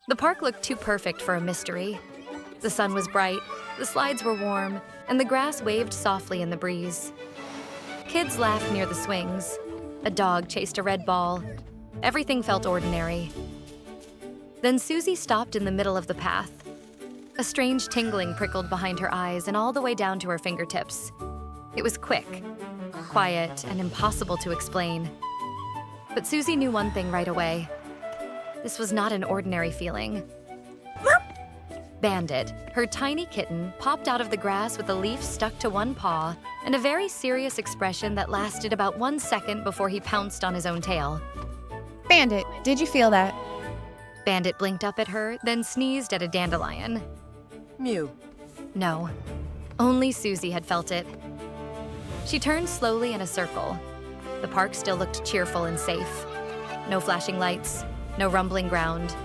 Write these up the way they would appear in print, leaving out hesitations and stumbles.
The park looked too perfect for a mystery. The sun was bright, the slides were warm, and the grass waved softly in the breeze. Kids laughed near the swings. A dog chased a red ball. Everything felt ordinary. Then Suzy stopped in the middle of the path. A strange tingling prickled behind her eyes and all the way down to her fingertips. It was quick, quiet, and impossible to explain. But Suzy knew one thing right away. This was not an ordinary feeling. Bandit, her tiny kitten, popped out of the grass with a leaf stuck to one paw and a very serious expression that lasted about 1 second before he pounced on his own tail. Bandit, did you feel that? Bandit blinked up at her, then sneezed at a dandelion. Mew. No, only Suzy had felt it. She turned slowly in a circle. The park still looked cheerful and safe. No flashing lights, no rumbling ground,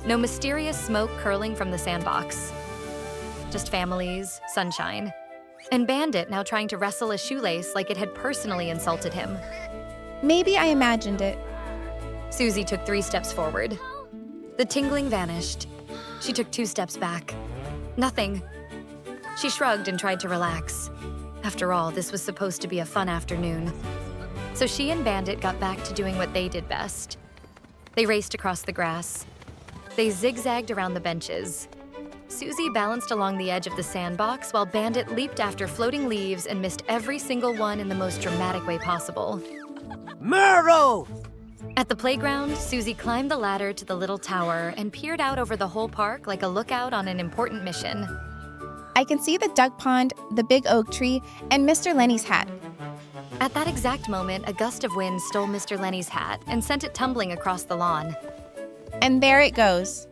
no mysterious smoke curling from the sandbox. Just families, sunshine, and Bandit now trying to wrestle a shoelace like it had personally insulted him. Maybe I imagined it. Suzy took 3 steps forward. The tingling vanished. She took 2 steps back. Nothing. She shrugged and tried to relax. After all, this was supposed to be a fun afternoon. So she and Bandit got back to doing what they did best. They raced across the grass. They zigzagged around the benches. Suzy balanced along the edge of the sandbox while Bandit leaped after floating leaves and missed every single one in the most dramatic way possible. Murrow! At the playground, Suzy climbed the ladder to the little tower and peered out over the whole park like a lookout on an important mission. I can see the duck pond, the big oak tree, and Mr. Lenny's hat. At that exact moment, a gust of wind stole Mr. Lenny's hat and sent it tumbling across the lawn. And there it goes.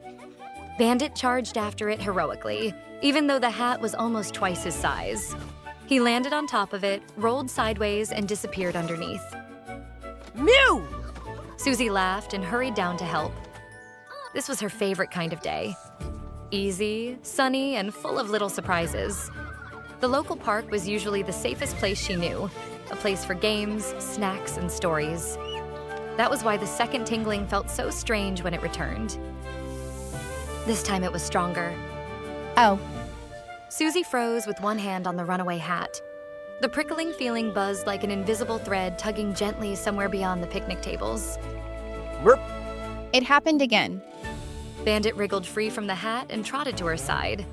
Bandit charged after it heroically, even though the hat was almost twice his size. He landed on top of it, rolled sideways, and disappeared underneath. Mew! Suzy laughed and hurried down to help. This was her favorite kind of day. Easy, sunny, and full of little surprises. The local park was usually the safest place she knew, a place for games, snacks, and stories. That was why the second tingling felt so strange when it returned. This time it was stronger. Oh, Suzy froze with one hand on the runaway hat. The prickling feeling buzzed like an invisible thread tugging gently somewhere beyond the picnic tables. Merp. it happened again. Bandit wriggled free from the hat and trotted to her side.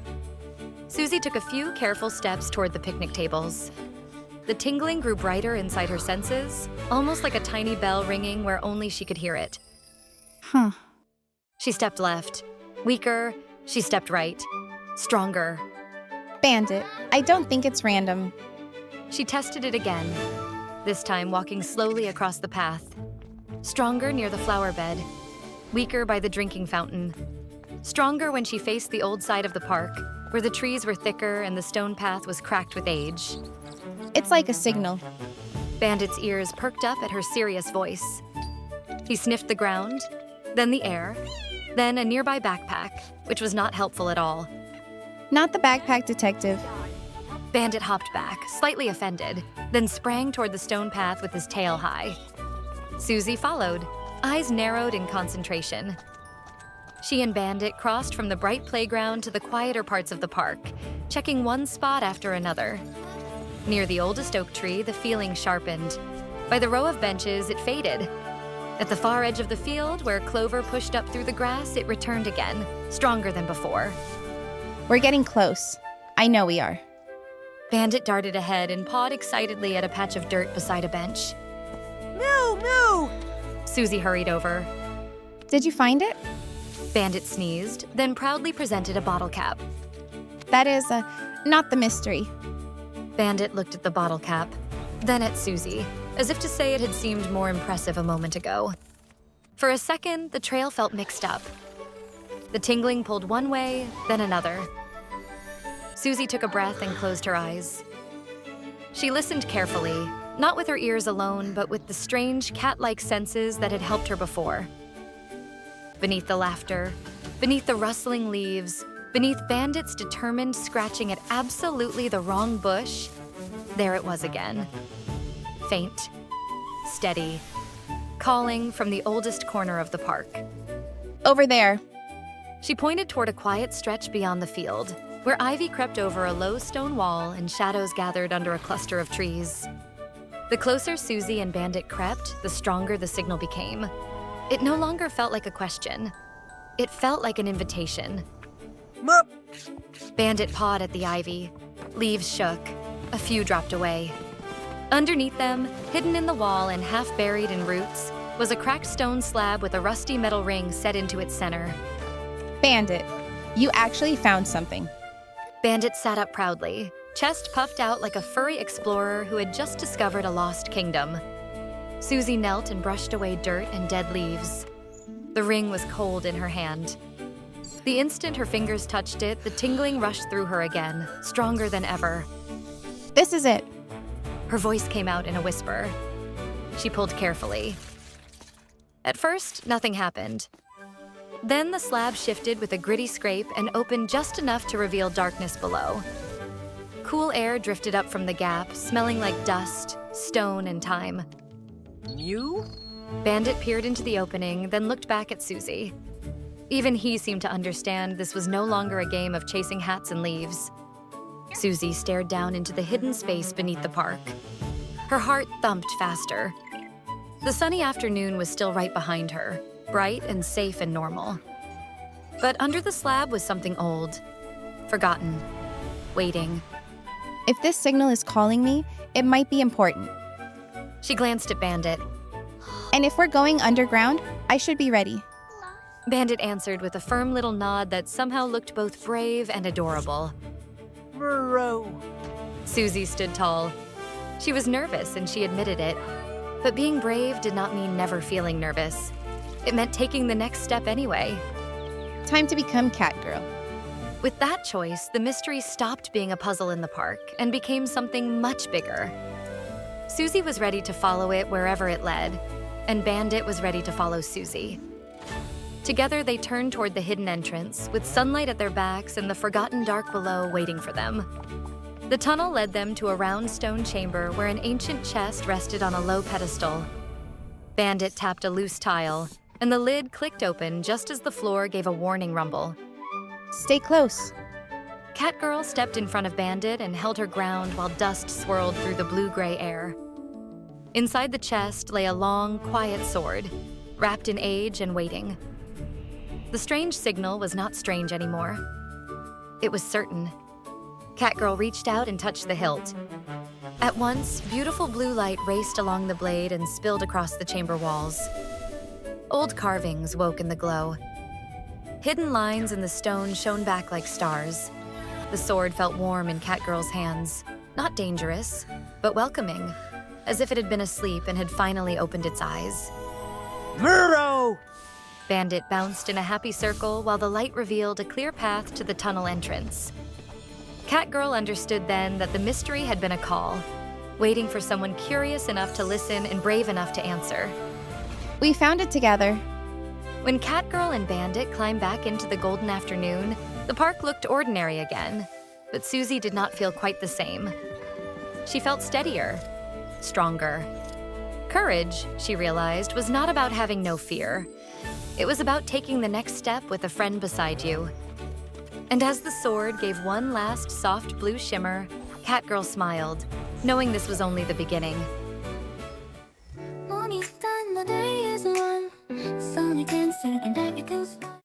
Suzy took a few careful steps toward the picnic tables. The tingling grew brighter inside her senses, almost like a tiny bell ringing where only she could hear it. Huh. She stepped left. Weaker, she stepped right. Stronger. Bandit, I don't think it's random. She tested it again, this time walking slowly across the path. Stronger near the flower bed. Weaker by the drinking fountain. Stronger when she faced the old side of the park, where the trees were thicker and the stone path was cracked with age. It's like a signal. Bandit's ears perked up at her serious voice. He sniffed the ground, then the air, then a nearby backpack, which was not helpful at all. Not the backpack detective. Bandit hopped back, slightly offended, then sprang toward the stone path with his tail high. Suzy followed, eyes narrowed in concentration. She and Bandit crossed from the bright playground to the quieter parts of the park, checking one spot after another. Near the oldest oak tree, the feeling sharpened. By the row of benches, it faded. At the far edge of the field, where clover pushed up through the grass, it returned again, stronger than before. We're getting close. I know we are. Bandit darted ahead and pawed excitedly at a patch of dirt beside a bench. Mew, mew! Suzy hurried over. Did you find it? Bandit sneezed, then proudly presented a bottle cap. That is, not the mystery. Bandit looked at the bottle cap, then at Suzy, as if to say it had seemed more impressive a moment ago. For a second, the trail felt mixed up. The tingling pulled one way, then another. Suzy took a breath and closed her eyes. She listened carefully, not with her ears alone, but with the strange cat-like senses that had helped her before. Beneath the laughter, beneath the rustling leaves, beneath Bandit's determined scratching at absolutely the wrong bush, there it was again. Faint, steady, calling from the oldest corner of the park. Over there. She pointed toward a quiet stretch beyond the field, where ivy crept over a low stone wall and shadows gathered under a cluster of trees. The closer Suzy and Bandit crept, the stronger the signal became. It no longer felt like a question. It felt like an invitation. Merp. Bandit pawed at the ivy. Leaves shook. A few dropped away. Underneath them, hidden in the wall and half buried in roots, was a cracked stone slab with a rusty metal ring set into its center. Bandit, you actually found something. Bandit sat up proudly, chest puffed out like a furry explorer who had just discovered a lost kingdom. Suzy knelt and brushed away dirt and dead leaves. The ring was cold in her hand. The instant her fingers touched it, the tingling rushed through her again, stronger than ever. This is it. Her voice came out in a whisper. She pulled carefully. At first, nothing happened. Then the slab shifted with a gritty scrape and opened just enough to reveal darkness below. Cool air drifted up from the gap, smelling like dust, stone, and time. Mew? Bandit peered into the opening, then looked back at Suzy. Even he seemed to understand this was no longer a game of chasing hats and leaves. Suzy stared down into the hidden space beneath the park. Her heart thumped faster. The sunny afternoon was still right behind her, bright and safe and normal. But under the slab was something old, forgotten, waiting. If this signal is calling me, it might be important. She glanced at Bandit. And if we're going underground, I should be ready. Bandit answered with a firm little nod that somehow looked both brave and adorable. Murrow. Suzy stood tall. She was nervous, and she admitted it. But being brave did not mean never feeling nervous. It meant taking the next step anyway. Time to become Catgirl. With that choice, the mystery stopped being a puzzle in the park and became something much bigger. Suzy was ready to follow it wherever it led, and Bandit was ready to follow Suzy. Together, they turned toward the hidden entrance, with sunlight at their backs and the forgotten dark below waiting for them. The tunnel led them to a round stone chamber where an ancient chest rested on a low pedestal. Bandit tapped a loose tile, and the lid clicked open just as the floor gave a warning rumble. Stay close. Catgirl stepped in front of Bandit and held her ground while dust swirled through the blue-gray air. Inside the chest lay a long, quiet sword, wrapped in age and waiting. The strange signal was not strange anymore. It was certain. Catgirl reached out and touched the hilt. At once, beautiful blue light raced along the blade and spilled across the chamber walls. Old carvings woke in the glow. Hidden lines in the stone shone back like stars. The sword felt warm in Catgirl's hands, not dangerous, but welcoming, as if it had been asleep and had finally opened its eyes. Murrow! Bandit bounced in a happy circle while the light revealed a clear path to the tunnel entrance. Catgirl understood then that the mystery had been a call, waiting for someone curious enough to listen and brave enough to answer. We found it together. When Catgirl and Bandit climbed back into the golden afternoon, the park looked ordinary again, but Suzy did not feel quite the same. She felt steadier, stronger. Courage, she realized, was not about having no fear. It was about taking the next step with a friend beside you. And as the sword gave one last soft blue shimmer, Catgirl smiled, knowing this was only the beginning.